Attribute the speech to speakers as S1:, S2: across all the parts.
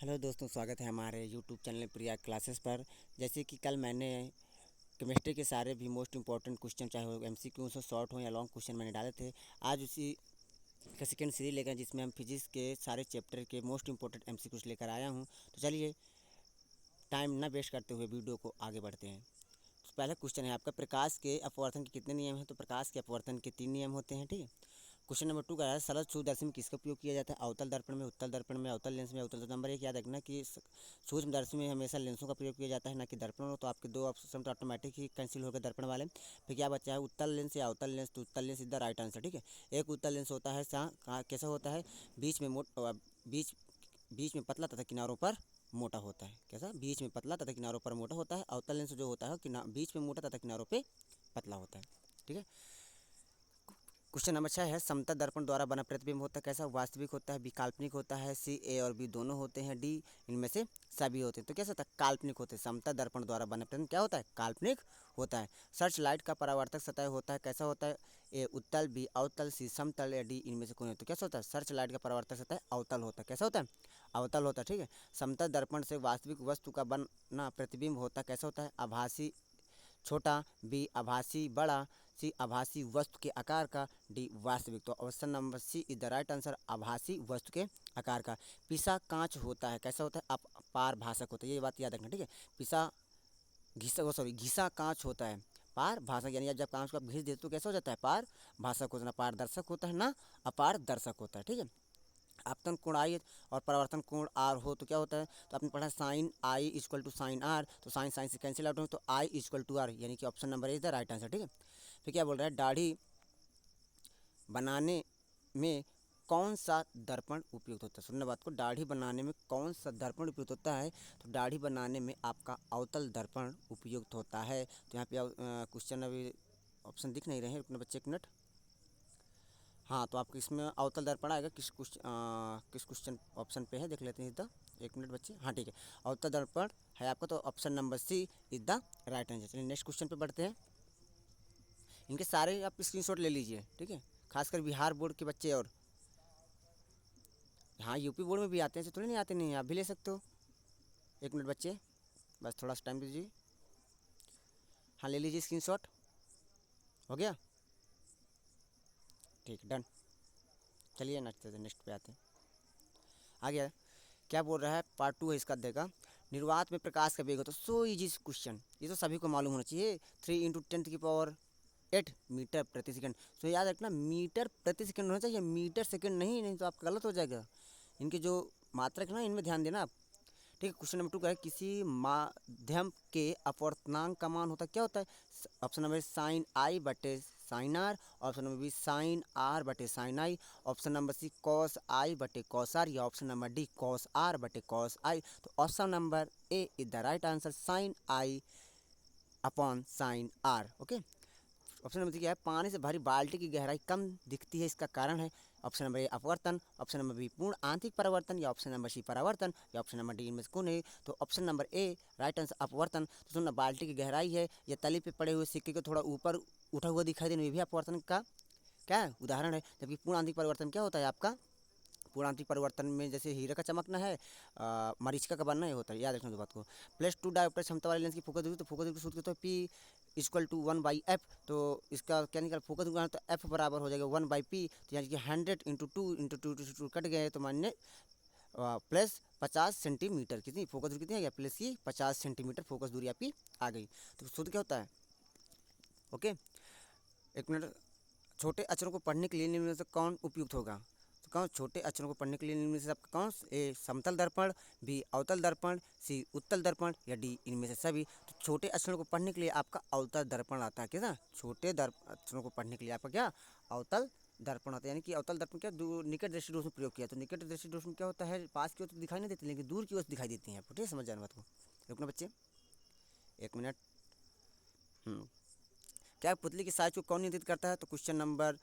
S1: Hello दोस्तों, स्वागत है हमारे यूट्यूब चैनल प्रिया क्लासेस पर। जैसे कि कल मैंने केमिस्ट्री के सारे भी मोस्ट इंपॉर्टेंट क्वेश्चन, चाहे वो एमसीक्यू हो, शॉर्ट हो या लॉन्ग क्वेश्चन, मैंने डाले थे। आज उसी का सेकेंड सीरीज लेकर, जिसमें हम फिजिक्स के सारे चैप्टर के मोस्ट इंपॉर्टेंट एमसीक्यूज लेकर आया हूँ। तो चलिए टाइम ना वेस्ट करते हुए वीडियो को आगे बढ़ते हैं। तो पहला क्वेश्चन है आपका, प्रकाश के अपवर्तन के कितने नियम हैं? तो प्रकाश के अपवर्तन के 3 नियम होते हैं, ठीक है। क्वेश्चन नंबर 2 का है, सरल सूक्ष्मदर्शी में किसका उपयोग किया जाता है? अवतल दर्पण में, उत्तल दर्पण में, अवतल लेंस में, अवतल। नंबर 1 याद रखना कि सूक्ष्मदर्शी में हमेशा लेंसों का प्रयोग किया जाता है, ना कि दर्पण हो। तो आपके 2 ऑप्शन तो ऑटोमेटिक ही कैंसिल हो गए दर्पण वाले। फिर क्या बचा है, उत्तल लेंस या अवतल लेंस? तो उत्तल lens is the right answer, ठीक है। एक उत्तल लेंस होता है, कैसा होता है? बीच में बीच बीच में पतला तथा किनारों पर मोटा होता है। कैसा? बीच में पतला तथा किनारों पर मोटा होता है। अवतल लेंस जो होता है बीच में मोटा तथा किनारों पे पतला होता है, ठीक है। क्वेश्चन नंबर 6 है, समतल दर्पण द्वारा बना प्रतिबिंब होता है कैसा? वास्तविक होता है, बी काल्पनिक होता है, सी ए और बी दोनों होते हैं, डी इनमें से सभी होते हैं। तो कैसा होता है? काल्पनिक होते हैं। समतल दर्पण द्वारा बना प्रतिबिंब क्या होता है? काल्पनिक होता है। सर्च लाइट का परावर्तक सतह होता है कैसा होता है? ए उत्तल, बी अवतल, सी समतल या डी इनमें से कोई नहीं। तो कैसा होता है? सर्च लाइट का परावर्तक सतह अवतल होता है। कैसा होता है? अवतल होता है, ठीक है। समतल दर्पण से वास्तविक वस्तु का बना प्रतिबिंब होता है कैसा होता है? आभासी छोटा, बी आभासी बड़ा, सी आभासी वस्तु के आकार का, डी वास्तविक। तो option number C is the right answer, आभासी वस्तु के आकार का। पिसा कांच होता है कैसा होता है? पारभाषक होता है, ये बात याद रखना, ठीक है। पिसा घिसा कांच होता है पारभाषक, यानी जब कांच को आप घिस देते तो कैसा हो जाता है? पारभाषक होता है, ना पारदर्शक होता है ना अपारदर्शक होता है, ठीक है। आपतन कोण आई और परावर्तन कोण आर हो तो क्या होता है? तो आपने पढ़ा sine I equal to sine R, तो साइन साइन से कैंसिल आउट हो तो आई इक्वल टू आर, यानी कि option number is the right answer, ठीक है। फिर क्या बोल रहा है, दाढ़ी बनाने में कौन सा दर्पण उपयुक्त होता है? सुनने बात को, दाढ़ी बनाने में कौन सा दर्पण उपयुक्त होता है? तो दाढ़ी बनाने में आपका अवतल दर्पण उपयुक्त होता है। तो यहाँ पे क्वेश्चन अभी ऑप्शन दिख नहीं रहे हैं, रुकना बच्चे एक मिनट। हाँ, तो आपको इसमें अवतल दर्पण आएगा, किस क्वेश्चन ऑप्शन पे है देख लेते हैं इधर, एक मिनट बच्चे। हाँ ठीक है, अवतल दर्पण है आपका, तो option number C is the right answer. चलिए नेक्स्ट क्वेश्चन पे बढ़ते हैं। इनके सारे आप स्क्रीनशॉट ले लीजिए, ठीक है, खासकर बिहार बोर्ड के बच्चे। और हाँ, यूपी बोर्ड में भी आते हैं, ऐसे थोड़ी नहीं आते, नहीं आप भी ले सकते हो। एक मिनट बच्चे, बस थोड़ा सा टाइम दीजिए। हाँ ले लीजिए स्क्रीनशॉट, हो गया, ठीक डन। चलिए नेक्स्ट पे आते हैं। आ गया। क्या बोल रहा है, पार्ट 2 है इसका अध्याय का। निर्वात में प्रकाश का वेग होता है, सो इजी क्वेश्चन, ये तो सभी को मालूम होना चाहिए। 3 × 10⁸ मीटर प्रति सेकंड। सो याद रखना, मीटर प्रति सेकंड होना चाहिए, मीटर सेकंड नहीं, नहीं तो आपका गलत हो जाएगा। इनके जो मात्रक है ना, इनमें ध्यान देना आप, ठीक है। क्वेश्चन नंबर 2 का है, किसी माध्यम के अपवर्तनांक का मान होता क्या होता है? ऑप्शन नंबर साइन आई बटे sine R, option number B sine R बटे sine I, option number C cos I बटे कॉस आर, या option number D cos R बटे कॉस आई। तो option number A is the right answer, sine I upon sine R, okay. Option number C क्या है, पानी से भरी बाल्टी की गहराई कम दिखती है, इसका कारण है? ऑप्शन नंबर ए अपवर्तन, ऑप्शन नंबर बी पूर्ण आंतरिक परावर्तन, या ऑप्शन नंबर सी परावर्तन, या ऑप्शन नंबर डी इनमें से कौन है? तो ऑप्शन नंबर ए राइट आंसर, अपवर्तन। तो सुनना, बाल्टी की गहराई है या तली पे पड़े हुए सिक्के को थोड़ा ऊपर उठा हुआ दिखाई देना, ये भी अपवर्तन का क्या है? उदाहरण है। जबकि पूर्ण आंतरिक परिवर्तन क्या होता है आपका? पूर्णांतरिक परिवर्तन में जैसे हीरे का चमकना है, मरीचिका का बनना, ये होता है, याद रखना इस बात को। +2 डायोप्टर क्षमता वाले लेंस की फोकस दूरी, तो फोकस दूरी सूत्र तो पी इक्वल टू 1/f। तो इसका क्या निकला, फोकस दूरी तो f बराबर हो जाएगा 1/p। तो यानी कि 100 × 2 कट गए, तो मानिए प्लस 50 सेंटीमीटर, कितनी फोकस दूरी कितनी आ गया? प्लस की 50 सेंटीमीटर फोकस दूरी आपकी आ गई। तो सूत्र क्या होता है? ओके, एक मिनट। छोटे अक्षरों को पढ़ने के लिए निम्न में से कौन उपयुक्त होगा? तो कौन छोटे अक्षरों को पढ़ने के लिए निम्न में से आपका कौन? ए समतल दर्पण, बी अवतल दर्पण, सी उत्तल दर्पण, या डी इनमें से सभी। तो छोटे अक्षरों को पढ़ने के लिए आपका अवतल दर्पण आता है, क्या ना? छोटे अक्षरों को पढ़ने के लिए आपका क्या? अवतल दर्पण होता है। यानी कि अवतल दर्पण क्या, निकट दृष्टि दोष में प्रयोग किया। तो निकट दृष्टि दोष में क्या होता है, पास की ओर तो दिखाई नहीं देती, लेकिन दूर की ओर दिखाई देती हैं आपको, ठीक है, समझ जाना बात को। रुकना बच्चे, एक मिनट। क्या पुतली की साइज को कौन नियंत्रित करता है? तो क्वेश्चन नंबर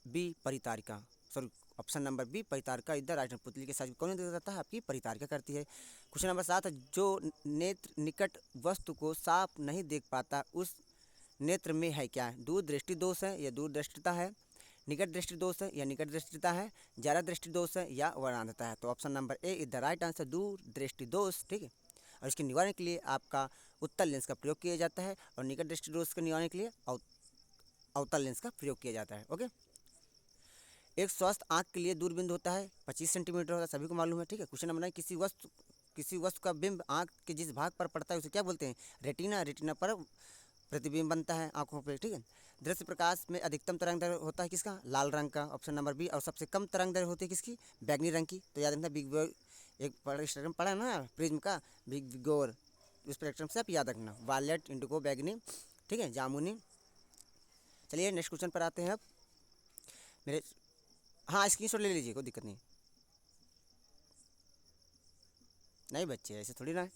S1: बी परितारिका, सॉरी ऑप्शन नंबर बी परितारिका इधर राइट। पुतली के साइज कौन नियंत्रित करता है? आपकी परितारिका करती है। क्वेश्चन नंबर 7 है, जो नेत्र निकट वस्तु को साफ नहीं देख पाता, उस नेत्र में है क्या? दूरदृष्टि दोष है या दूरदृष्टिता है, निकट दृष्टि दोष है या निकट दृष्टिता है, ज़्यादा दृष्टि दोष है या वर्णांधता है। तो option number A is the right answer, दूर दृष्टि दोष। ठीक है, और इसके निवारण के लिए आपका उत्तल लेंस का प्रयोग किया जाता है और निकट दृष्टि दोष के निवारण के लिए अवतल लेंस का प्रयोग किया जाता है। ओके, एक स्वस्थ आंख के लिए दूरबिंदु होता है 25 सेंटीमीटर होता है, सभी को मालूम है। ठीक है, क्वेश्चन नंबर 9, किसी वस्तु का बिंब आंख के जिस भाग पर पड़ता है उसे क्या बोलते हैं? रेटिना। रेटिना पर प्रतिबिंब बनता है आंखों पे। ठीक है, दृश्य प्रकाश में अधिकतम तरंग दैर्घ्य होता है किसका? लाल रंग का, ऑप्शन नंबर बी। और सबसे कम तरंग दैर्घ्य होती है किसकी? बैगनी रंग की। तो याद रखना, बिग एक स्पेक्ट्रम पढ़ा ना प्रिज्म का, बिग गोर, उस स्पेक्ट्रम से आप याद रखना, वायलेट, इंडिगो, बैगनी, ठीक है, जामुनी। चलिए नेक्स्ट क्वेश्चन पर आते हैं अब मेरे। हाँ, स्क्रीनशॉट ले लीजिए, कोई दिक्कत नहीं। नहीं बच्चे, ऐसे थोड़ी ना है।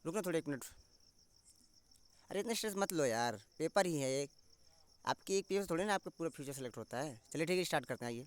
S1: रुकना थोड़ी, 1 मिनट। अरे इतना स्ट्रेस मत लो यार, पेपर ही है एक। आपकी एक पेपर थोड़ी ना आपका पूरा फ्यूचर सेलेक्ट होता है। चलिए ठीक है, स्टार्ट करते हैं। आइए,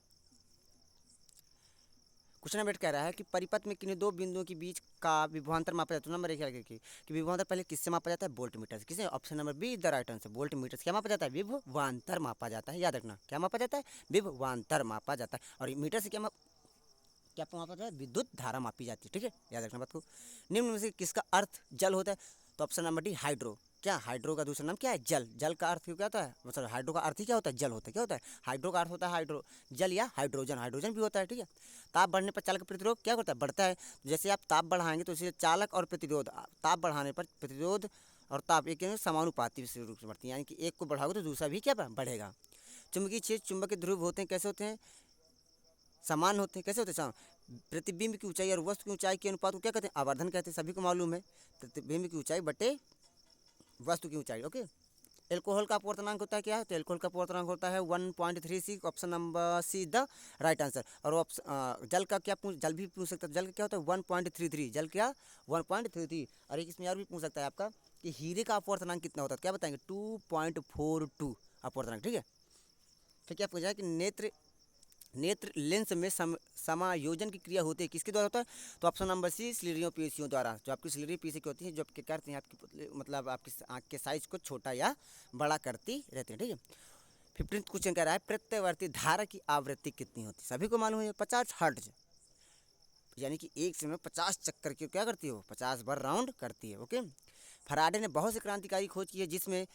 S1: क्वेश्चन नंबर 8 कह रहा है कि परिपथ में किन्हीं दो बिंदुओं के बीच का विभवांतर मापा जाता है। तो नंबर 1 क्या कि विभवांतर पहले किससे मापा जाता है? वोल्ट मीटर से। किसे? Option number B the right answer, volt meter से क्या मापा जाता है? विभवांतर मापा जाता है। याद रखना, क्या मापा जाता है? विभवांतर मापा जाता है। और मीटर से क्या मापा जाता है? विद्युत धारा मापी जाती है। ठीक है, याद रखना बात को। निम्न में से किसका अर्थ जल होता है? तो ऑप्शन नंबर डी हाइड्रो। क्या? हाइड्रो का दूसरा नाम क्या है? जल। जल का अर्थ क्या होता है? मतलब हाइड्रो का अर्थ ही क्या होता है? जल होता है। क्या होता है? हाइड्रो का अर्थ होता है हाइड्रो, जल या हाइड्रोजन। हाइड्रोजन भी होता है। ठीक है, ताप बढ़ने पर चालक प्रतिरोध क्या करता है? बढ़ता है। जैसे आप ताप बढ़ाएंगे तो इससे चालक और प्रतिरोध, ताप बढ़ाने पर प्रतिरोध और ताप एक समानुपाती रूप से बढ़ती है, यानी कि एक को बढ़ाओगे तो दूसरा भी क्या बढ़ेगा। चुंबकीय क्षेत्र, चुंबक के ध्रुव होते हैं, कैसे होते हैं? समान होते हैं। कैसे होते हैं? प्रतिबिंब की ऊंचाई और वस्तु की ऊंचाई के अनुपात को क्या कहते हैं? आवर्धन कहते हैं, सभी को मालूम है। प्रतिबिंब की ऊंचाई बटे वस्तु की ऊंचाई। ओके, एल्कोहल का अपवर्तनांक होता है क्या? तो एल्कोहल का अपवर्तनांक होता है 1.36, option number see the right answer. और ऑप्शन जल का क्या जल भी पूछ सकता है, जल का क्या होता है? 1.33, जल क्या? 1.33। और एक इसमें और भी पूछ सकता है आपका कि हीरे का अपवर्तनांक कितना होता है? क्या बताएंगे? 2.42 अपवर्तनांक। ठीक है, फिर क्या पूछा है कि नेत्र लेंस में समायोजन की क्रिया होती है, किसके द्वारा होता है? तो ऑप्शन नंबर सी, स्लीरियों पेशियों द्वारा। जो आपकी स्लीरियों पेशी होती है, जो आपके क्या करती हैं? आपकी मतलब आपकी आँख के साइज को छोटा या बड़ा करती रहती है। ठीक है, 15th क्वेश्चन कह रहा है प्रत्यावर्ती धारा की आवृत्ति कितनी होती है? सभी को मालूम है 50 हर्ट्ज, यानी कि एक समय 50 चक्कर की क्या करती है? वो 50 बार राउंड करती है। ओके, फराडे ने बहुत से क्रांतिकारी खोज की है, जिसमें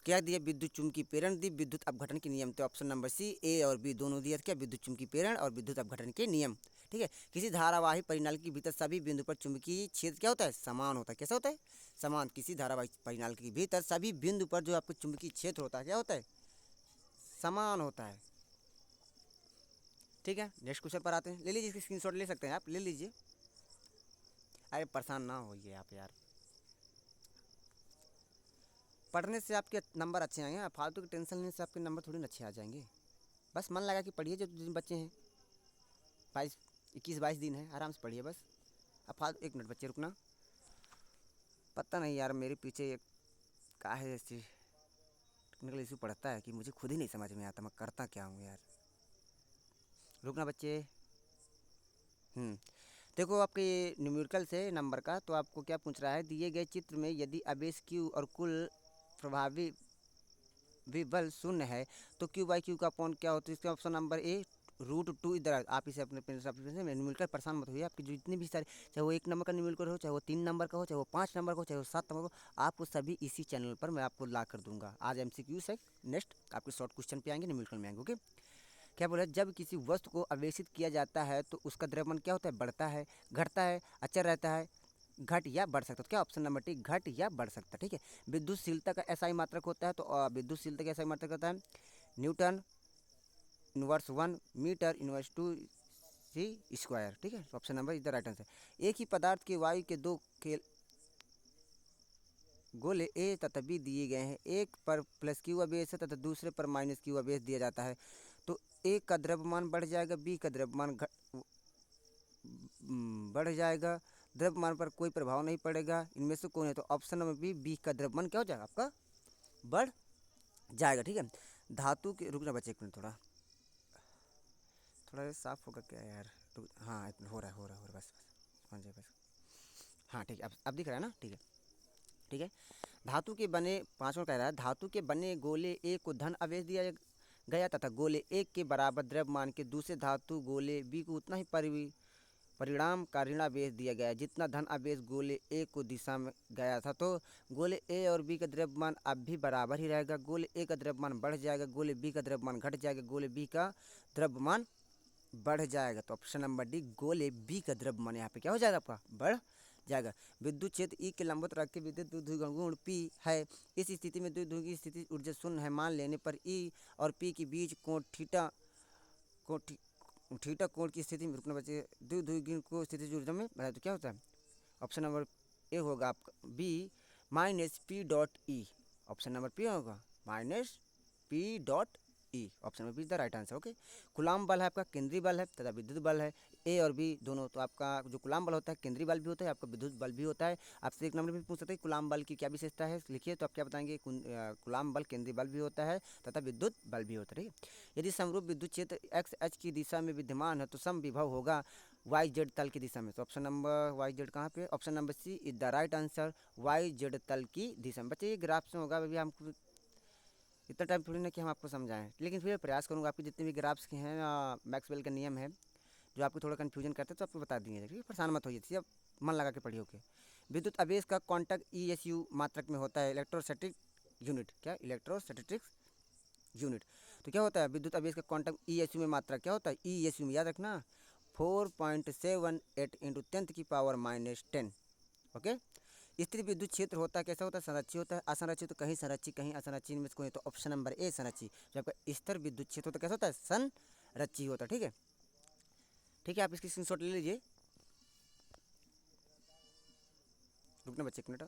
S1: क्या दिया? विद्युत चुम्बकीय प्रेरण दी, विद्युत अपघटन के नियम। तो ऑप्शन नंबर सी, ए और बी दोनों दिया। क्या? विद्युत चुम्बकीय प्रेरण और विद्युत अपघटन के नियम। ठीक है, किसी धारावाही परिनाल के भीतर सभी बिंदु पर चुंबकीय क्षेत्र क्या होता है? समान होता है। कैसा होता है? समान। किसी धारावाही परिनाल के भीतर सभी बिंदु पर जो आपको चुंबकीय क्षेत्र होता है क्या होता है? समान होता है। ठीक है, नेक्स्ट क्वेश्चन पर आते हैं। ले लीजिए, इसकी स्क्रीनशॉट ले सकते हैं आप, ले लीजिए। अरे परेशान ना होइए आप यार, पढ़ने से आपके नंबर अच्छे आएंगे, फालतू की टेंशन लेने से आपके नंबर थोड़ी ना अच्छे आ जाएंगे। बस मन लगा कि पढ़िए, जो दिन बच्चे हैं 21-22 दिन है, आराम से पढ़िए बस। अब फालतू 1 मिनट बच्चे रुकना। पता नहीं यार, मेरे पीछे एक का है ऐसी टेक्निकल इशू पड़ता है कि मुझे खुद ही नहीं समझ में आता मैं करता क्या हूँ यार। रुकना बच्चे। देखो, आपके ये न्यूमेरिकल्स है नंबर का, तो आपको क्या पूछ रहा है? दिए गए चित्र में यदि आवेश क्यू और कुल प्रभावी विबल शून्य है तो क्यू बाई क्यू का अपॉन क्या होता है? इसका ऑप्शन नंबर ए √2। इधर आप इसे अपने पेन से न्यूमेरिकल परेशान मत होइए। आपकी जो जितने भी सारे, चाहे वो 1 नंबर का न्यूमेरिकल हो, चाहे वो 3 नंबर का हो, चाहे वो 5 नंबर का हो, चाहे वो 7 नंबर का हो, आपको सभी इसी चैनल पर मैं आपको ला कर दूंगा। आज MCQ से नेक्स्ट आपके शॉर्ट क्वेश्चन पे आएंगे, न्यूमेरिकल में आएंगे। ओके, क्या बोला? जब किसी वस्तु को आवेशित किया जाता है तो उसका द्रव्यमान क्या होता है? बढ़ता है, घटता है, अचर रहता है, घट या बढ़ सकता है। तो क्या ऑप्शन नंबर टी, घट या बढ़ सकता है। ठीक है, विद्युतशीलता का SI मात्रक होता है, तो विद्युतशीलता का SI मात्रक होता है न्यूटन इनवर्स 1 मीटर इनवर्स 2 सी स्क्वायर। ठीक है, ऑप्शन नंबर इधर राइट आंसर। एक ही पदार्थ के वायु के दो गोले ए तथा बी दिए गए हैं, एक पर प्लस क्यू आवेश है तथा दूसरे पर माइनस क्यू आवेश दिया जाता है, तो एक का द्रव्यमान बढ़ जाएगा, बी का द्रव्यमान बढ़ जाएगा, द्रव्यमान पर कोई प्रभाव नहीं पड़ेगा, इनमें से कौन है? तो ऑप्शन नंबर बी का द्रव्यमान क्या हो जाएगा? आपका बढ़ जाएगा। ठीक है, धातु के, रुकना बच्चे 1 मिनट, थोड़ा साफ होगा क्या यार? हाँ, हो रहा है बस बस हाँ जी बस। हाँ ठीक है, अब दिख रहा है ना? ठीक है, धातु के बने, 5वां कह रहा है, धातु के बने गोले ए को धन आवेश दिया गया तथा गोले ए के बराबर द्रव्यमान के दूसरे धातु गोले बी को उतना ही परिणाम का ऋणावेश दिया गया जितना धन आवेश गोले ए को दिशा में गया था। तो गोले ए और बी का द्रव्यमान अब भी बराबर ही रहेगा। गोले ए का द्रव्यमान बढ़ जाएगा, गोले बी का द्रव्यमान घट जाएगा, गोले बी का द्रव्यमान बढ़ जाएगा। तो ऑप्शन नंबर डी गोले बी का द्रव्यमान यहाँ पे क्या हो जाएगा आपका, बढ़ जाएगा। विद्युत क्षेत्र ई के लंबवत रख के विद्युत द्विध्रुव गुण पी है। इस स्थिति में द्विध्रुव की स्थिति ऊर्जा शून्य है मान लेने पर ई और पी के बीच कोण थीटा कोण की स्थिति में रुकना बचे द्विध्रुव को स्थिति ऊर्जा में बढ़ाए तो क्या होता है। ऑप्शन नंबर ए होगा आपका B minus P dot E. Option number P होगा minus P dot E. Option number B is the right answer. Okay, Coulomb बल है आपका केंद्रीय बल है तथा विद्युत बल है, ए और बी दोनों। तो आपका जो कूलाम बल होता है केंद्रीय बल भी होता है, आपका विद्युत बल भी होता है। आपसे एक नंबर भी पूछ सकते हैं कूलाम बल की क्या विशेषता है, लिखिए। तो आप क्या बताएंगे, कूलाम बल केंद्रीय बल भी होता है तथा विद्युत बल भी होता है। ठीक है, यदि समरूप विद्युत क्षेत्र एक्स एच की दिशा में विद्यमान है तो सम विभव होगा वाई जेड तल की दिशा में। तो ऑप्शन नंबर वाई जेड कहाँ पे, option number C is the right answer, Y Z तल की दिशा में। बच्चे ये ग्राफ से होगा, अभी हमको इतना टाइम थोड़ी ना कि हम आपको समझाएं, लेकिन फिर प्रयास करूँगा। आपके जितने भी ग्राफ्स के हैं मैक्सवेल का नियम है जो आपको थोड़ा कन्फ्यूजन करते हैं तो आपको बता दिए, ठीक है, परेशान मत होइए, अब मन लगा के पढ़िए। ओके, विद्युत आवेश का क्वांटक ESU मात्रक में होता है, इलेक्ट्रोस्टैटिक यूनिट। क्या, इलेक्ट्रोस्टैटिक यूनिट। तो क्या होता है विद्युत आवेश का क्वांटम ESU में मात्रक क्या होता है, ESU में याद रखना 4.78 इंटू 10⁻⁻10। ओके, स्थिर विद्युत क्षेत्र होता है कैसा होता है, संरक्षित होता है, असंरक्षित तो कहीं संरक्षित कहीं असंरक्षित में से कोई। तो ऑप्शन नंबर ए संरक्षित। जो आपका स्थिर विद्युत क्षेत्र होता है कैसा होता है, संरक्षित होता है। ठीक है, ठीक है, आप इसकी स्क्रीनशॉट ले लीजिए। रुकना बच्चे एक मिनट।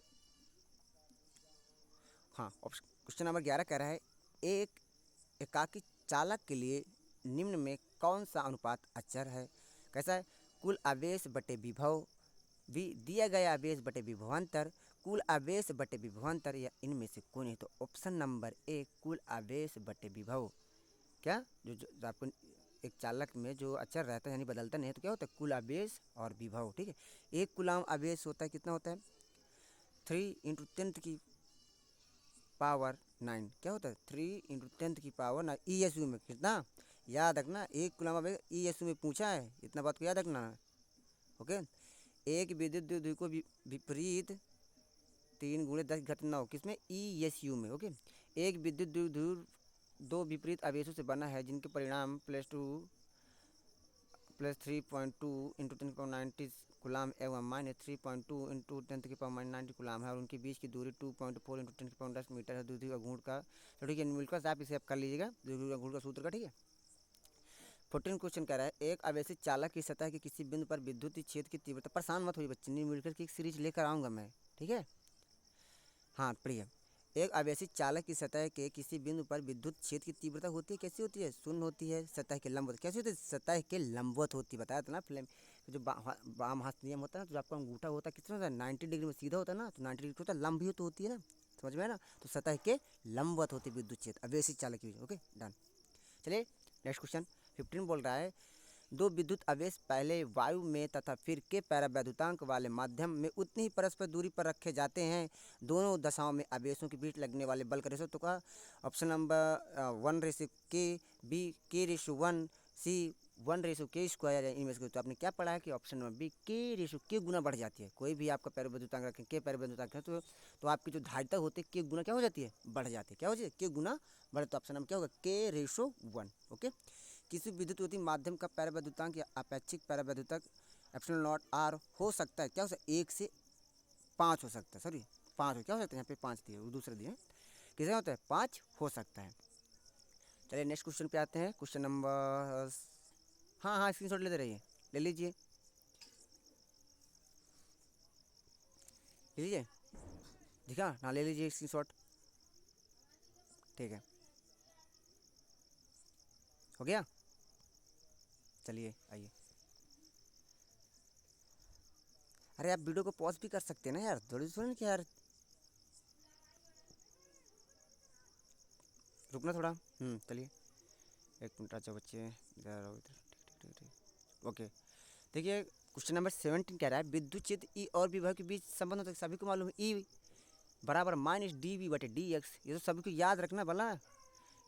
S1: हाँ, क्वेश्चन नंबर 11 कह रहा है एक एकाकी चालक के लिए निम्न में कौन सा अनुपात अचर है। कैसा है, कुल आवेश बटे विभव, दिया गया आवेश बटे विभवांतर, कुल आवेश बटे विभवांतर, या इनमें से कोई नहीं। तो ऑप्शन नंबर ए कुल आवेश बटे विभव। क्या, जो आपको एक चालक में जो अचर रहता है यानी बदलता नहीं है तो क्या होता है, कुल आवेश और विभव। ठीक है, एक कूलाम आवेश होता है कितना होता है, 3 इंटू 10 की पावर 9। क्या होता है, 3 इंटू 10 की पावर 9। ESU में कितना, याद रखना, एक कूलाम आवेश ESU में पूछा है, इतना बात को याद रखना। ओके, एक विद्युत द्विध्रुव को विपरीत 3 गुणे 10 घात 9 किसमें, ESU में। ओके, एक विद्युत द्विध्रुव दो विपरीत आवेशों से बना है जिनके परिणाम +3.2 इंटू 10⁻90 कूलाम एवं -3.2 इंटू 10⁻90 कूलाम है और उनके बीच की दूरी 2.4 इंटू 10⁻10 मीटर है। द्विध्रुव का गुण का, तो ठीक है, मिलकर आप इसे आप कर लीजिएगा द्विध्रुव का गुण का सूत्र का। ठीक है, 14 क्वेश्चन कह रहा है एक आवेशित चालक की सतह के किसी बिंदु पर विद्युत क्षेत्र की तीव्रता, परेशान मत होइए बच्चे, मिलकर की एक सीरीज लेकर आऊँगा मैं। ठीक है, हाँ पढ़िए। एक आवेशित चालक की सतह के किसी बिंदु पर विद्युत क्षेत्र की तीव्रता होती है, कैसी होती है, शून्य होती है। सतह के लंबवत कैसी होती है, सतह के लंबवत होती है। बताया था ना फिल्म जो वाम हाथ नियम होता है ना, जो आपका अंगूठा होता है कितना होता है, 90 डिग्री में सीधा होता है ना, तो 90 डिग्री होता है, लंब भी तो होती है ना, समझ में है ना। तो सतह के लंबवत होती है विद्युत क्षेत्र आवेशित चालक की। Okay done. चलिए नेक्स्ट क्वेश्चन 15 बोल रहा है दो विद्युत आवेश पहले वायु में तथा फिर के पैरावैद्युतांक वाले माध्यम में उतनी ही परस्पर दूरी पर रखे जाते हैं। दोनों दशाओं में आवेशों के बीच लगने वाले बल का रेशो, तो का option number 1:K, B K:1, सी 1:K², इनमें से। तो आपने क्या पढ़ा है कि ऑप्शन नंबर बी K:K गुना बढ़ जाती है। कोई भी आपका पैरावैद्युतांक रखें, के पैरावैद्युतांक है तो आपकी जो धारिता होती है K गुना क्या हो जाती है, बढ़ जाती है। क्या हो जाती है, K गुना बढ़े। तो ऑप्शन नंबर क्या होगा, K:1। ओके, किसी विद्युत माध्यम का पैरावैद्युतांक या अपेक्षिक पैरावैद्युतांक ε0r हो सकता है, क्या हो सकता है, 1 से 5 हो सकता है, सॉरी 5 हो, क्या हो सकता है, यहाँ पे 5 दिए दूसरे दिए, कितना होता है, 5 हो सकता है। चलिए नेक्स्ट क्वेश्चन पे आते हैं, क्वेश्चन नंबर, हाँ हाँ स्क्रीनशॉट लेते रहिए, ले लीजिए दिखा ना, ले लीजिए स्क्रीनशॉट। ठीक है, हो गया। चलिए आइए, अरे आप वीडियो को पॉज भी कर सकते हैं ना यार, थोड़ी सुन कि यार रुकना थोड़ा। चलिए एक मिनट, अच्छा बच्चे इधर आओ, इधर। ओके, देखिए क्वेश्चन नंबर 17 कह रहा है विद्युत क्षेत्र ई और विभव के बीच संबंध होता है, सभी को मालूम है, ई बराबर -dV/dx। ये तो सभी को याद रखना भला,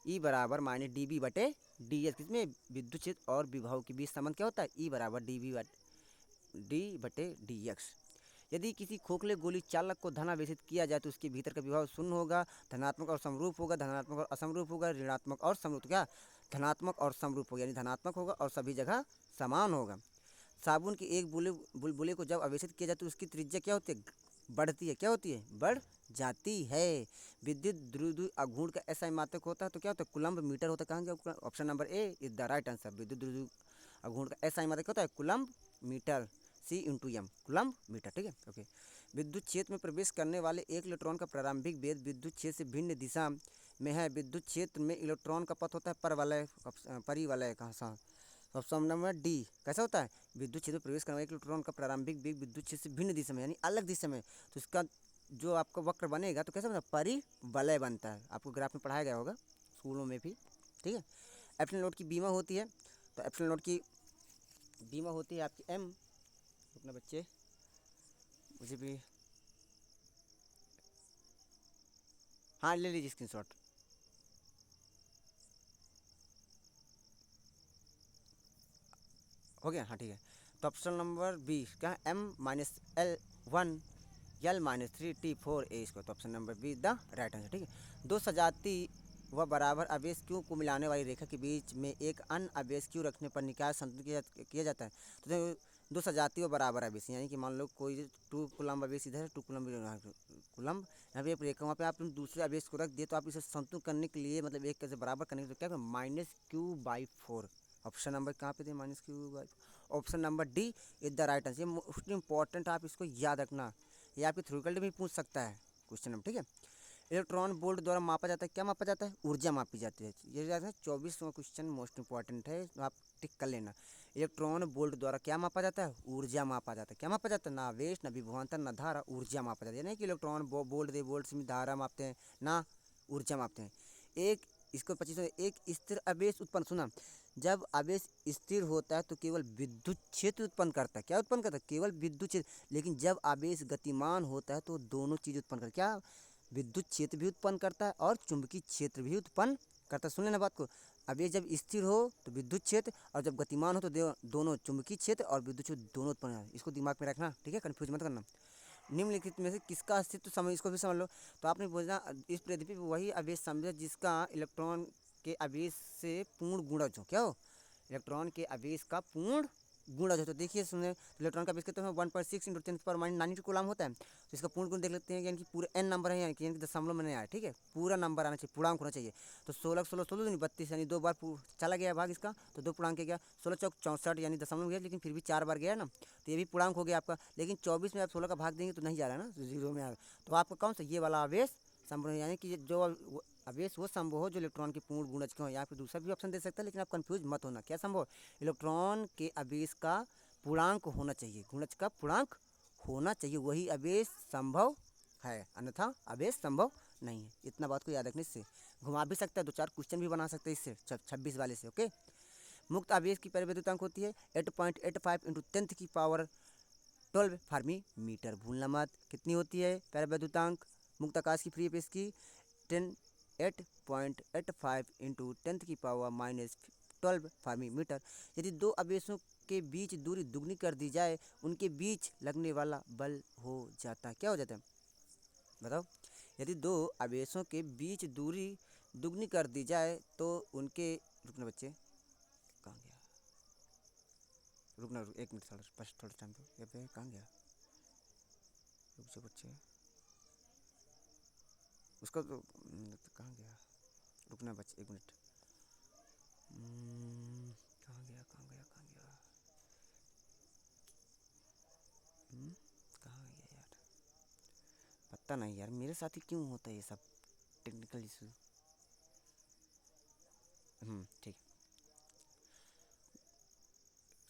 S1: ई बराबर माइनस डी बी बटे डी एच, किसमें विद्युत क्षेत्र और विभव के बीच संबंध क्या होता है, ई बराबर डी बटे डी एक्स। यदि किसी खोखले गोली चालक को धनावेशित किया जाए तो उसके भीतर का विभव शून्य होगा, धनात्मक और समरूप होगा, धनात्मक और असमरूप होगा, ऋणात्मक और समरूप, क्या धनात्मक और समरूप होगा, यानी धनात्मक होगा और सभी जगह समान होगा। साबुन की एक बुलबुले को जब आवेशित किया जाए तो उसकी त्रिज्या क्या होती है, बढ़ती है, क्या होती है, बढ़ जाती है। विद्युत द्विध्रुवी आघूर्ण का ऐसा मात्रक होता है तो क्या होता है, कूलम्ब मीटर होता है। कहाँ गया option number A is the right answer. विद्युत द्विध्रुवी आघूर्ण का ऐसा मात्रक होता है कूलम्ब मीटर, सी इंटू एम, कूलम्ब मीटर, ठीक है, ओके। विद्युत क्षेत्र में प्रवेश करने वाले एक इलेक्ट्रॉन का प्रारंभिक वेग विद्युत क्षेत्र से भिन्न दिशा में है। विद्युत क्षेत्र में इलेक्ट्रॉन का पथ होता है परवलय, परिवलय, कहाँ सा, ऑप्शन नंबर डी कैसा होता है, विद्युत क्षेत्र में प्रवेश करने वाले इलेक्ट्रॉन का प्रारंभिक वेग विद्युत क्षेत्र से भिन्न दिशा में, यानी अलग दिशा में, तो इसका जो आपका वक्र बनेगा तो कैसा बनेगा, परिवलय बनता है। आपको ग्राफ में पढ़ाया गया होगा स्कूलों में भी, ठीक है। एप्सिलॉन नॉट की बीमा होती है, तो एप्सिलॉन नॉट की बीमा होती है आपकी एम, अपना बच्चे मुझे भी, हाँ ले लीजिए स्क्रीनशॉट, हो गया, हाँ ठीक है। तो ऑप्शन नंबर बी क्या, M minus L one L minus three T four A square, तो option number B the right answer, ठीक है। दो सजाती व बराबर आवेश क्यों को मिलाने वाली रेखा के बीच में एक अन्य आवेश क्यों रखने पर निकाय संतुलन किया जाता है। तो दो सजाती व बराबर आवेश, यानी कि मान लो कोई 2 कूलम्ब आवेश इधर है, 2 कूलम्ब कूलम्ब यहाँ पे एक रेखा, वहाँ पे आप दूसरे आवेश को रख दिए, तो आप इसे संतुलन करने के लिए, मतलब एक कैसे बराबर करने के लिए क्या करें, minus Q by 4। Option number कहाँ पे थे, minus Q by, option number D is the right answer. ये मोस्ट इंपॉर्टेंट, आप इसको याद रखना, ये आपके थ्योरेटिकल में भी पूछ सकता है क्वेश्चन नंबर, ठीक है। इलेक्ट्रॉन वोल्ट द्वारा मापा जाता है, क्या मापा जाता है, ऊर्जा मापी जाती है। ये जो है 24वां क्वेश्चन मोस्ट इंपॉर्टेंट है, तो आप टिक कर लेना। इलेक्ट्रॉन वोल्ट द्वारा क्या मापा जाता है, ऊर्जा मापा जाता है। क्या मापा जाता है, ना आवेश, ना विभवांतर, ना धारा, ऊर्जा मापा जाता है। नहीं कि इलेक्ट्रॉन वोल्ट में धारा मापते हैं, ना ऊर्जा मापते हैं। एक इसको 25 एक स्थिर आवेश उत्पन्न, सुना, जब आवेश स्थिर होता है तो केवल विद्युत क्षेत्र उत्पन्न करता है। क्या उत्पन्न करता है, केवल विद्युत क्षेत्र। लेकिन जब आवेश गतिमान होता है तो दोनों चीज़ उत्पन्न करता है, क्या, विद्युत क्षेत्र भी उत्पन्न करता है और चुंबकीय क्षेत्र भी उत्पन्न करता है। सुन लेना बात को, आवेश जब स्थिर हो तो विद्युत क्षेत्र, और जब गतिमान हो तो दोनों चुंबकीय क्षेत्र और विद्युत क्षेत्र दोनों उत्पन्न है। इसको दिमाग में रखना, ठीक है, कन्फ्यूज मत करना। निम्नलिखित में से किसका अस्तित्व समझ, इसको भी समझ लो। तो आपने बोलना इस पृथ्वी पर वही आवेश समझे जिसका इलेक्ट्रॉन के आवेश से पूर्ण गुणज हो, क्या हो, इलेक्ट्रॉन के आवेश का पूर्ण गुणज हो। तो देखिए सुने, इलेक्ट्रॉन का आवेश कितना है, 1.6 × 10⁻92 कूलम होता है। तो इसका पूर्ण गुण देख लेते हैं, यानी कि पूरे n नंबर है, यानी कि दशमलव में नहीं आया, ठीक है, पूरा नंबर आना चाहिए, पूर्णांक होना चाहिए। तो 16 16 16 नहीं 32, यानी 2 बार चला गया भाग इसका, तो 2 पूर्णांक गया, 16 चौक 64, यानी दशमलव गया, लेकिन फिर भी 4 बार गया ना, तो ये भी पूर्णांक हो गया आपका। लेकिन 24 में आप 16 का भाग देंगे तो नहीं जा रहा है ना, तो 0 में आ रहा। तो आपका कौन सा, ये वाला आवेश संभव है, यानी कि जो आवेश वो संभव हो जो इलेक्ट्रॉन के पूर्ण गुणज के हो। या फिर दूसरा भी ऑप्शन दे सकता है, लेकिन आप कंफ्यूज मत होना, क्या संभव, इलेक्ट्रॉन के आवेश का पूर्णांक होना चाहिए, गुणज का पूर्णांक होना चाहिए, वही आवेश संभव है, अन्यथा आवेश संभव नहीं है। इतना बात को याद रखने से घुमा भी सकता है, 2-4 क्वेश्चन भी बना सकते हैं इससे, 26 वाले से, ओके। मुक्त आवेश की परिवैद्युतांक होती है 8.85 × 10⁻12 फर्मी मीटर, भूलना मत। कितनी होती है परिवैद्युतांक मुक्त आकाश की फ्री स्पेस की, 8.85 × 10⁻12 फर्मी मीटर। यदि दो आवेशों के बीच दूरी दुगनी कर दी जाए, उनके बीच लगने वाला बल हो जाता है, क्या हो जाता है, बताओ। यदि दो आवेशों के बीच दूरी दुगनी कर दी जाए तो उनके, रुकना बच्चे, कहाँ गया, रुकना, एक मिनट, थोड़ा टाइम दो, ये पे कहाँ गया, रुक जाओ बच्चे, उसका तो कहाँ गया, रुकना बच्चे, एक मिनट, कहाँ गया, कहाँ गया, कहाँ गया, कहाँ गया यार, पता नहीं यार, मेरे साथ ही क्यों होता है ये सब टेक्निकल इशू। ठीक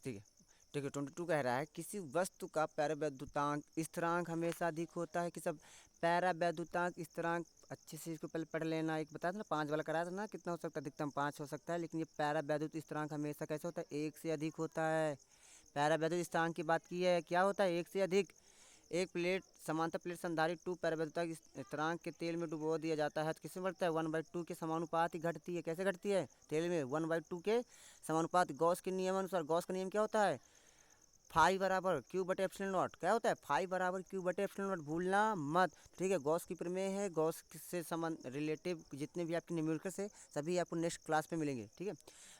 S1: ठीक है ठीक है। 22 कह रहा है किसी वस्तु का पैरावैद्युतांक स्थिरांक हमेशा अधिक होता है कि सब, पैरावैद्युतांक स्थिरांक, अच्छे से इसको पहले पढ़ लेना। एक बताया था ना 5 वाला कराया था ना, कितना हो सकता है, अधिकतम 5 हो सकता है, लेकिन ये पैरावैद्युत स्थिरांक हमेशा कैसे होता है, 1 से अधिक होता है। पैरावैद्युत स्थिरांक की बात की है, क्या होता है, 1 से अधिक। एक प्लेट समांतर प्लेट संधारित्र 2 पैराबैद्युता की स्थिरांक के तेल में डुबो दिया जाता है तो किसमें बढ़ता है 1/2 के समानुपात ही घटती है। कैसे घटती है? तेल में 1/2 के समानुपात। गॉस के नियम अनुसार, गॉस का नियम क्या होता है? फाई बराबर क्यू बटे एप्सिलॉन नॉट। क्या होता है? फाई बराबर क्यू बटे एप्सिलॉन नॉट, भूलना मत। ठीक है, गॉस की प्रमेय है। गॉस से संबंध रिलेटिव जितने भी आपके न्यूमेरिकल्स है सभी आपको नेक्स्ट क्लास में मिलेंगे। ठीक है,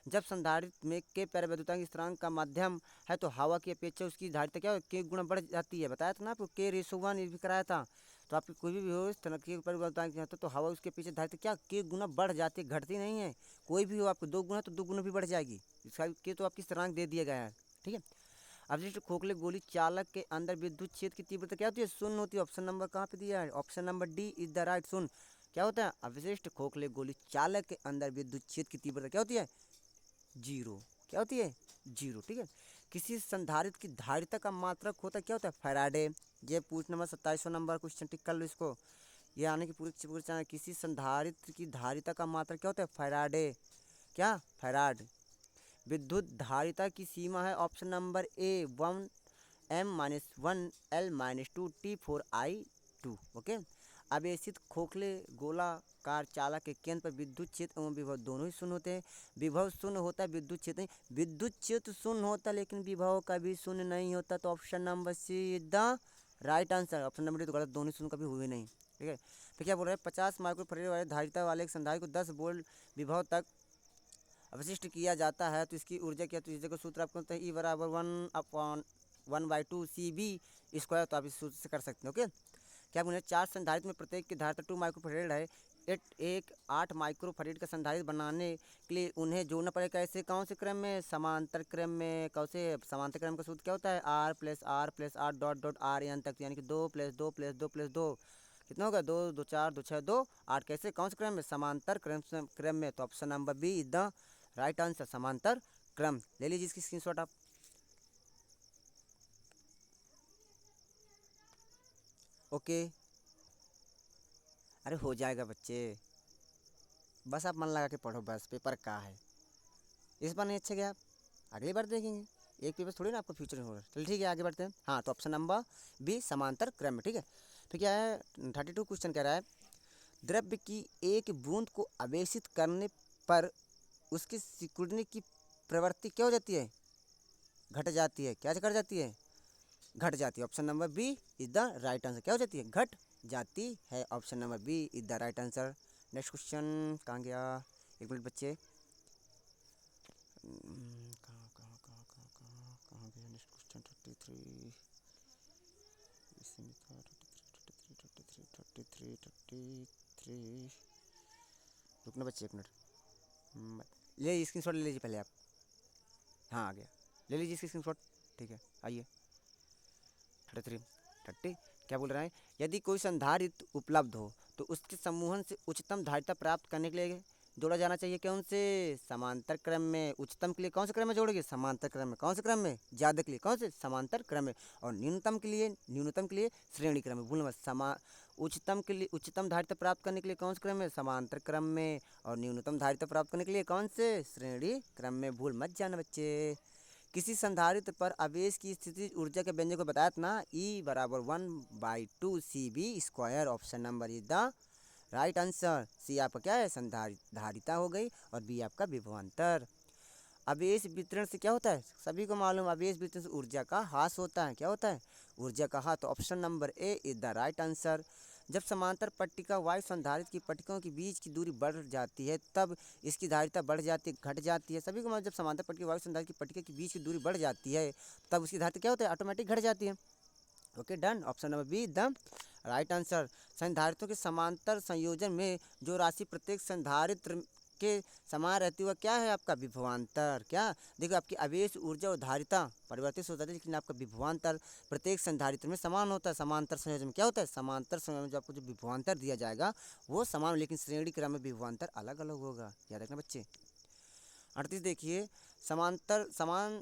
S1: जब संधारित्र में के पैराबैद्युता की स्थिरांक का माध्यम है तो हवा की अपेक्षा उसकी धारिता क्या के गुना बढ़ जाती है। बताया था ना आपको, K/1 ये भी कराया था। तो आपकी कोई भी हो इस तरह की पैराबैद्युता तो हवा उसके पीछे धारिता क्या के गुना बढ़ जाती है, घटती नहीं है। कोई भी हो आपको 2 गुना तो 2 गुना भी बढ़ जाएगी। इसका के तो आपकी स्थिरांक दे दिया गया है। ठीक है, अवशिष्ट खोखले गोली चालक के अंदर विद्युत क्षेत्र की तीव्रता क्या होती है? शून्य होती है। ऑप्शन नंबर कहाँ पे दिया है? Option number D is the right. शून्य क्या होता है? अवशिष्ट खोखले गोली चालक के अंदर विद्युत क्षेत्र की तीव्रता क्या होती है? जीरो। क्या होती है? जीरो। ठीक है, किसी संधारित्र की धारिता का मात्रक होता है क्या होता है? फैराडे। ये पूछ नंबर 27वां नंबर क्वेश्चन टिक कर लो इसको। ये आने की पूरी किसी संधारित्र की धारिता का मात्रक क्या होता है? फैराडे। क्या? फैराड। विद्युत धारिता की सीमा है ऑप्शन नंबर ए 1m-1 L-2 ओके। आवेशित खोखले गोलाकार चालक के केंद्र पर विद्युत क्षेत्र एवं विभव दोनों ही शून्य होते हैं। विभव शून्य होता है, विद्युत क्षेत्र नहीं। विद्युत क्षेत्र शून्य होता है लेकिन विभव कभी शून्य नहीं होता। तो option number C is the right answer. Option number D तो गलत, दोनों शून्य कभी हुए नहीं। ठीक है, फिर क्या बोल रहे हैं? 50 माइक्रोफैराड वाले धारिता वाले एक संधारित्र को 10 वोल्ट विभव तक अवशिष्ट किया जाता है तो इसकी ऊर्जा क्या? तो ऊर्जा का सूत्र आपको होता है E बराबर 1/1/2 CV²। तो आप इस सूत्र से कर सकते हैं। ओके, क्या बोले? 4 संधारित्र में प्रत्येक की धारिता 2 माइक्रोफैराड है। एक 8 माइक्रोफैराड का संधारित्र बनाने के लिए उन्हें जोड़ना पड़ेगा। कैसे? कौन से क्रम में? समांतर क्रम में। कौन से समांतर क्रम का सूत्र क्या होता है? R+R+R डॉट डॉट RN तक, यानी कि 2+2+2+2 कितना होगा? 2 2 4 2 6 2 8। कैसे? कौन से क्रम में? समांतर क्रम में। तो option number B is the right answer, समांतर क्रम। ले लीजिए इसकी स्क्रीनशॉट आप। ओके, अरे हो जाएगा बच्चे, बस आप मन लगा के पढ़ो, बस पेपर का है। इस बार नहीं अच्छा गया, आप अगली बार देखेंगे। एक पेपर थोड़ी ना आपको फ्यूचर में होगा। चलिए ठीक है, आगे बढ़ते हैं। हाँ, तो ऑप्शन नंबर बी समांतर क्रम में। ठीक है, फिर क्या है? 32 क्वेश्चन कह रहा है द्रव्य की एक बूंद को आवेशित करने पर उसकी सिकुड़ने की प्रवृत्ति क्या हो जाती है? घट जाती है। क्या कर जाती है? घट जाती है। Option number B is the right answer. क्या हो जाती है? घट जाती है। Option number B is the right answer. Next question कहाँ गया? एक मिनट बच्चे, कहाँ गया नेक्स्ट क्वेश्चन? 33 रुकना बच्चे, एक मिनट। ले स्क्रीनशॉट ले लीजिए पहले आप। हाँ, आ गया, ले लीजिए इसकी स्क्रीनशॉट। ठीक है, आइए 33 30 क्या बोल रहा है? यदि कोई संधारित्र उपलब्ध हो तो उसके समूहन से उच्चतम धारिता प्राप्त करने के लिए जोड़ा जाना चाहिए। कौन से? समांतर क्रम में। उच्चतम के लिए कौन से क्रम में जोड़ोगे? समांतर क्रम में। कौन से क्रम में? ज़्यादा के लिए कौन से? समांतर क्रम में। और न्यूनतम के लिए श्रेणी क्रम में। भूल मत, उच्चतम के लिए, उच्चतम धारिता प्राप्त करने के लिए कौन से क्रम में? समांतर क्रम में। और न्यूनतम धारिता प्राप्त करने के लिए कौन से? श्रेणी क्रम में। भूल मत जाना बच्चे। किसी संधारित्र पर आवेश की स्थिति ऊर्जा के व्यंजक को बताया था ना, E बराबर 1/2 CV²। Option number is the right answer. C आपका क्या है? धारिता हो गई, और बी आपका विभवांतर। आवेश वितरण से क्या होता है? सभी को मालूम, आवेश वितरण से ऊर्जा का ह्रास होता है। क्या होता है? ऊर्जा का ह्रास। तो option number A is the right answer. जब समांतर पट्टिका वायु संधारित्र की पट्टिकाओं के बीच की दूरी बढ़ जाती है तब इसकी धारिता बढ़ जाती है, घट जाती है। सभी को मालूम, जब समांतर पट्टिका वायु संधारित्र की पट्टिका के बीच की दूरी बढ़ जाती है तब उसकी धारिता क्या होता है? ऑटोमेटिक घट जाती है। Okay done, option number B the right answer. संधारित्रों के समांतर संयोजन में जो राशि प्रत्येक संधारित्र के समान रहती है वह क्या है? आपका विभवांतर। क्या? देखो, आपकी आवेश ऊर्जा और धारिता परिवर्तित हो जाती है लेकिन आपका विभवांतर प्रत्येक संधारित्र में समान होता है। समांतर संयोजन में क्या होता है? समांतर संयोजन में जो आपको जो विभवांतर दिया जाएगा वो समान, लेकिन श्रेणी क्रम में विभवांतर अलग अलग होगा। याद रखना बच्चे। 38 देखिए, समान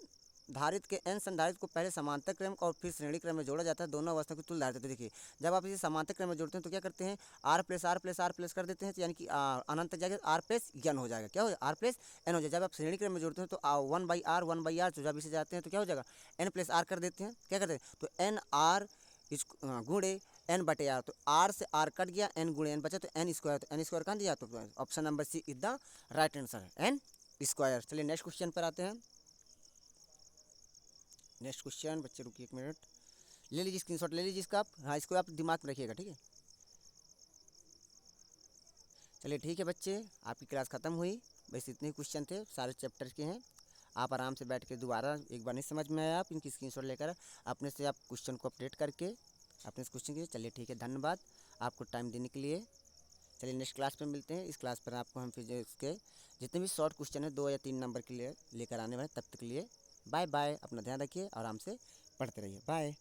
S1: धारित्र के n संधारित्र को पहले समांतर क्रम और फिर श्रेणी क्रम में जोड़ा जाता है। दोनों अवस्था की तुल्य धारिता। तो देखिए, जब आप इसे समांतर क्रम में जोड़ते हैं तो क्या करते हैं? R+R+R+ कर देते हैं, तो यानी कि अनंत तक जाएगा, R+N हो जाएगा। क्या हो जाएगा? R+N हो जाएगा। जब आप श्रेणी क्रम में जोड़ते हैं तो 1/R 1/R, तो जब इसे जाते हैं तो क्या हो जाएगा? N+R कर देते हैं। क्या करते हैं? तो NR इस गुणे एन बटे आर, तो आर से आर कट गया, एन गुणे एन बचा तो एन स्क्वायर, तो एन स्क्वायर कहाँ दिया, तो option number C is the right answer है, एन स्क्वायर। चलिए नेक्स्ट क्वेश्चन पर आते हैं। नेक्स्ट क्वेश्चन, बच्चे रुकिए 1 मिनट, ले लीजिए स्क्रीनशॉट ले लीजिए इसका आप, हाँ इसको आप दिमाग में रखिएगा, ठीक है। चलिए ठीक है बच्चे, आपकी क्लास ख़त्म हुई। बस इतने ही क्वेश्चन थे, सारे चैप्टर के हैं। आप आराम से बैठ के दोबारा एक बार नहीं समझ में आया, आप इनकी स्क्रीनशॉट लेकर अपने से आप क्वेश्चन को अपडेट करके अपने से क्वेश्चन कीजिए। चलिए ठीक है, धन्यवाद आपको टाइम देने के लिए। चलिए नेक्स्ट क्लास पे मिलते हैं। इस क्लास पर आपको हम फिजिक्स के जितने भी शॉर्ट क्वेश्चन है 2 या 3 नंबर के लिए लेकर आने वाले, तब तक के लिए बाय बाय। अपना ध्यान रखिए, आराम से पढ़ते रहिए, बाय।